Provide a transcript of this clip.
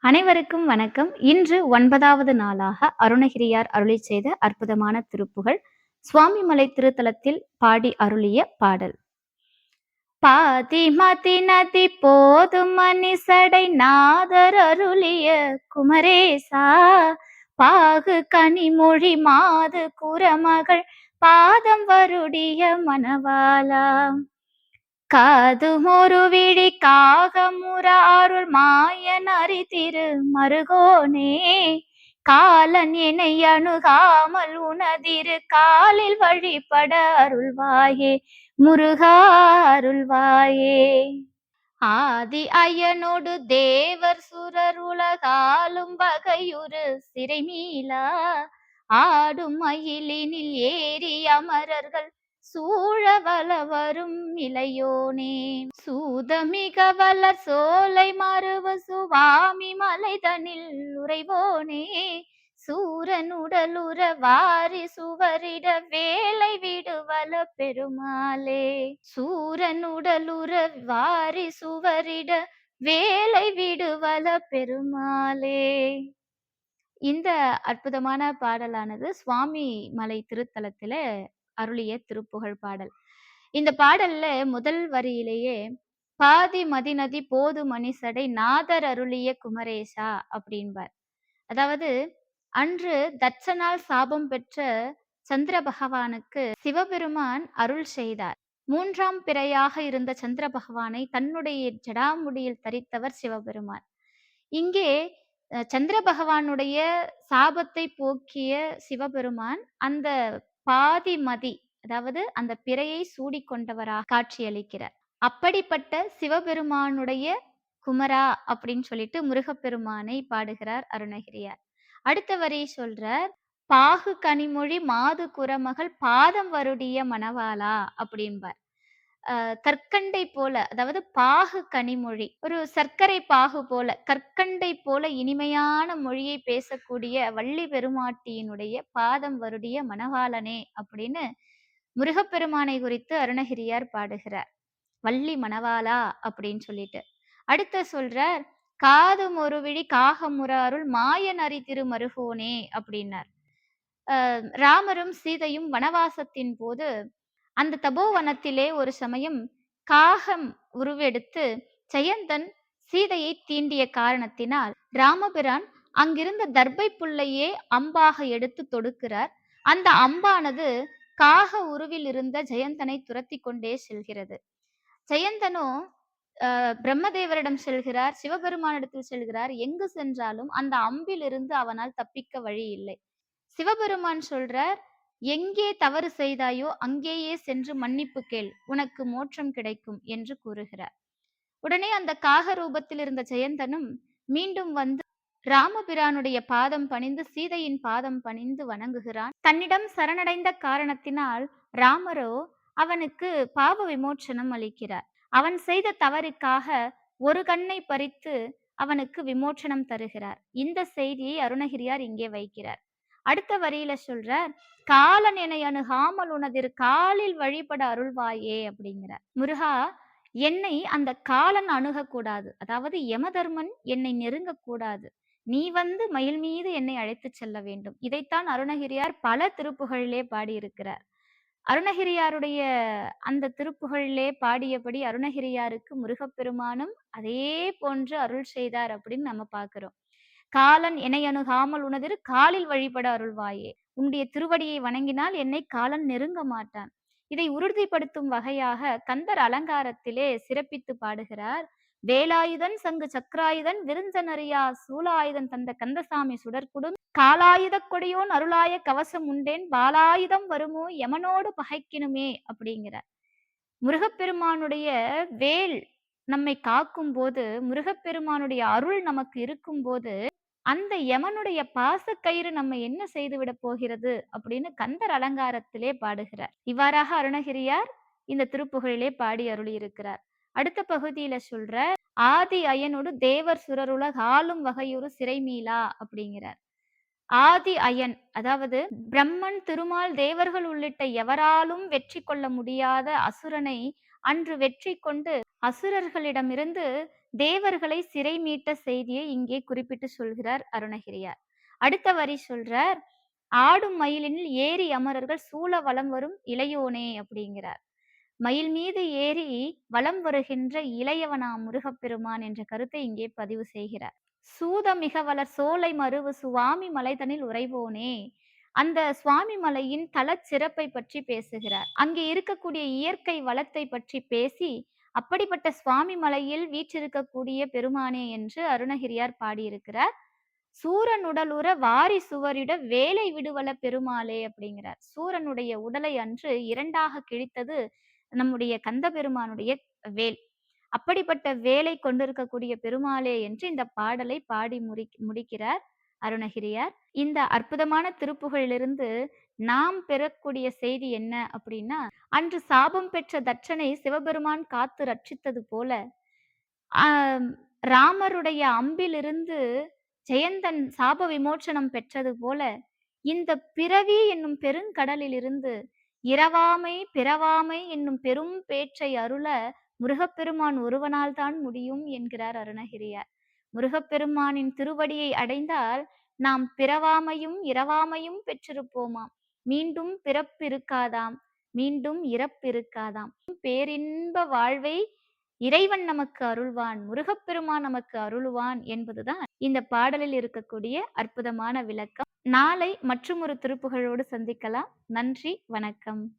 அனைவருக்கும் வணக்கம். இன்று 9வது நாளாக அருணகிரியார் அருளிச் செய்த அற்புதமான திருப்புகழ் சுவாமிமலை திருத்தலத்தில் பாடி அருளிய பாடல். பாதிமதி நதி போதும் மணிசடை நாதர் அருளிய குமரேசா, பாகு கனிமொழி மாது குரமகள் பாதம் வருடிய மணவாளா, காதுமொரு விழி காகமுற அருள் மாயன் அறிதிரு மருகோனே, காலன் என்னை அணுகாமல் உனதிரு காலில் வழிபட அருள்வாயே முருகா அருள்வாயே. ஆதி அயனோடு தேவர் சுரர் உலகாலும் வகையுறு சிறைமீளா, ஆடும் மயிலினில் ஏறி அமரர்கள் சூழ வலவரும் இளையோனே, சூதமிக வளர் சோலை மருவ சுவாமி மலைதனில் உறைவோனே, சூரன் உடலுற வாரி சுவரிட வேலை விடுவல பெருமாளே, சூரன் உடலுற வாரி சுவரிட வேலை விடுவல பெருமாளே. இந்த அற்புதமான பாடலானது சுவாமி மலை திருத்தலத்தில அருளிய திருப்புகழ் பாடல். இந்த பாடல்ல முதல் வரியிலேயே பாதி மதிநதி போது மணிசடை நாதர் அருளிய குமரேசா அப்படின்பார். அதாவது அன்று தட்சனால் சாபம் பெற்ற சந்திர பகவானுக்கு சிவபெருமான் அருள் செய்தார். 3ஆம் பிறையாக இருந்த சந்திர பகவானை தன்னுடைய ஜடாமுடியில் தரித்தவர் சிவபெருமான். இங்கே சந்திர பகவானுடைய சாபத்தை போக்கிய சிவபெருமான் அந்த பாதி மதி, அதாவது அந்த பிறையை சூடிக்கொண்டவராக காட்சியளிக்கிறார். அப்படிப்பட்ட சிவபெருமானுடைய குமரா அப்படின்னு சொல்லிட்டு முருகப்பெருமானை பாடுகிறார் அருணகிரியார். அடுத்த வரி சொல்றார், பாகு கனிமொழி மாது குரமகள் பாதம் வருடிய மணவாளா அப்படின்பார். கற்கண்டை போல, அதாவது பாகு கனிமொழி, ஒரு சர்க்கரை பாகு போல, கற்கண்டை போல இனிமையான மொழியை பேசக்கூடிய வள்ளி பெருமாட்டியினுடைய பாதம் வருடிய மணவாளனே அப்படின்னு முருகப்பெருமானை குறித்து அருணகிரியார் பாடுகிறார். வள்ளி மணவாளா அப்படின்னு சொல்லிட்டு அடுத்த சொல்றார், காதும் ஒரு விழி காகமுற அருள் மாயன் அறிதிரு மருகோனே அப்படின்னார். ராமரும் சீதையும் வனவாசத்தின் போது அந்த தபோவனத்திலே ஒரு சமயம் காகம் உருவெடுத்து ஜெயந்தன் சீதையை தீண்டிய காரணத்தினால் ராமபிரான் அங்கிருந்த தர்பை புல்லையே அம்பாக எடுத்து தொடுக்கிறார். அந்த அம்பானது காக உருவில் இருந்த ஜெயந்தனை துரத்தி கொண்டே செல்கிறது. ஜெயந்தனோ பிரம்மதேவரிடம் செல்கிறார், சிவபெருமானிடத்தில் செல்கிறார். எங்கு சென்றாலும் அந்த அம்பிலிருந்து அவனால் தப்பிக்க வழி இல்லை. சிவபெருமான் சொல்றார், எங்கே தவறு செய்தாயோ அங்கேயே சென்று மன்னிப்பு கேள், உனக்கு மோட்சம் கிடைக்கும் என்று கூறுகிறார். உடனே அந்த காக ரூபத்தில் இருந்த ஜெயந்தனும் மீண்டும் வந்து ராமபிரானுடைய பாதம் பணிந்து சீதையின் பாதம் பணிந்து வணங்குகிறான். தன்னிடம் சரணடைந்த காரணத்தினால் ராமரோ அவனுக்கு பாவ விமோச்சனம் அளிக்கிறார். அவன் செய்த தவறுக்காக ஒரு கண்ணை பறித்து அவனுக்கு விமோச்சனம் தருகிறார். இந்த செய்தியை அருணகிரியார் இங்கே வைக்கிறார். அடுத்த வரியில சொல்றார், காலன் என்னை அணுகாமல் உனதிரு காலில் வழிபட அருள்வாயே அப்படிங்கிறார். முருகா, என்னை அந்த காலன் அணுகக்கூடாது, அதாவது யமதர்மன் என்னை நெருங்கக்கூடாது, நீ வந்து மயில் மீது என்னை அழைத்து செல்ல வேண்டும். இதைத்தான் அருணகிரியார் பல திருப்புகழிலே பாடியிருக்கிறார். அருணகிரியாருடைய அந்த திருப்புகழிலே பாடியபடி அருணகிரியாருக்கு முருகப்பெருமானும் அதே போன்று அருள் செய்தார் அப்படின்னு நம்ம பார்க்கிறோம். காலன் என்னை அணுகாமல் உனதிரு காலில் வழிபட அருள்வாயே, உன்னுடைய திருவடியை வணங்கினால் என்னை காலன் நெருங்க மாட்டான். இதை உறுதிப்படுத்தும் வகையாக கந்தர் அலங்காரத்திலே சிறப்பித்து பாடுகிறார். வேலாயுதன் சங்கு சக்கராயுதன் விருஞ்சனரியா சூலாயுதன் தந்த கந்தசாமி சுடற்குடும் காலாயுத கொடியோன் அருளாய கவசம் உண்டேன் பாலாயுதம் வருமோ யமனோடு பகைக்கினுமே அப்படிங்கிறார். முருகப்பெருமானுடைய வேல் நம்மை காக்கும் போது, முருகப்பெருமானுடைய அருள் நமக்கு இருக்கும் போது, அந்த யமனுடைய பாசக்கயிறு நம்ம என்ன செய்துவிட போகிறது அப்படின்னு கந்தர் அலங்காரத்திலே பாடுகிறார். இவ்வாறாக அருணகிரியார் இந்த திருப்புகழிலே பாடி அருளி இருக்கிறார். அடுத்த பகுதியில சொல்ற, ஆதி அயனோடு தேவர் சுரருலக ஆளும் வகையுறு சிறைமீளா அப்படிங்கிறார். ஆதி அயன், அதாவது பிரம்மன், திருமால், தேவர்கள் உள்ளிட்ட எவராலும் வெற்றி கொள்ள முடியாத அசுரனை அன்று வெற்றி கொண்டு அசுரர்களிடமிருந்து தேவர்களை சிறை மீட்ட செய்தியை இங்கே குறிப்பிட்டு சொல்கிறார் அருணகிரியார். அடுத்த வரி சொல்றார், "ஆடும் மயிலினில் ஏறி அமரர்கள் சூழ வலம் வரும் இளையோனே" அப்படிங்கிறார். மயில் மீது ஏறி வலம் வருகின்ற இளையவனாம் முருகப்பெருமான் என்ற கருத்தை இங்கே பதிவு செய்கிறார். "சூதமிக வளர் சோலை மருவு சுவாமி மலைதனில் உறைவோனே" அந்த சுவாமி மலையின் தலச் சிறப்பை பற்றி பேசுகிறார். அங்கே இருக்கக்கூடிய இயற்கை வளத்தை பற்றி பேசி, அப்படிப்பட்ட சுவாமி மலையில் வீற்றிருக்கக்கூடிய பெருமானே என்று அருணகிரியார் பாடியிருக்கிறார். "சூரனுடலுற வாரி சுவரிட வேலை விடுவல பெருமாளே" அப்படிங்கிறார். சூரனுடைய உடலை அன்று 2ஆக கிழித்தது நம்முடைய கந்தபெருமானுடைய வேல். அப்படிப்பட்ட வேலை கொண்டிருக்கக்கூடிய பெருமாளே என்று இந்த பாடலை பாடி முடிக்கிறார் அருணகிரியார். இந்த அற்புதமான திருப்புகழிலிருந்து நாம் பெறக்கூடிய செய்தி என்ன அப்படின்னா, அன்று சாபம் பெற்ற தட்சனை சிவபெருமான் காத்து ரட்சித்தது போல, ஆம், ராமருடைய அம்பிலிருந்து ஜெயந்தன் சாப விமோச்சனம் பெற்றது போல, இந்த பிறவி என்னும் பெருங்கடலிலிருந்து இரவாமை பிறவாமை என்னும் பெரும் பேற்றை அருள முருகப்பெருமான் ஒருவனால் தான் முடியும் என்கிறார் அருணகிரியார். முருகப்பெருமானின் திருவடியை அடைந்தால் நாம் பிறவாமையும் இரவாமையும் பெற்றிருப்போமாம். மீண்டும் பிறப்பிருக்காதாம், மீண்டும் இறப்பிருக்காதாம். பேரின்ப வாழ்வை இறைவன் நமக்கு அருள்வான், முருகப்பெருமான் நமக்கு அருளுவான் என்பதுதான் இந்த பாடலில் இருக்கக்கூடிய அற்புதமான விளக்கம். நாளை மற்றுமொரு திருப்புகழோடு சந்திக்கலாம். நன்றி, வணக்கம்.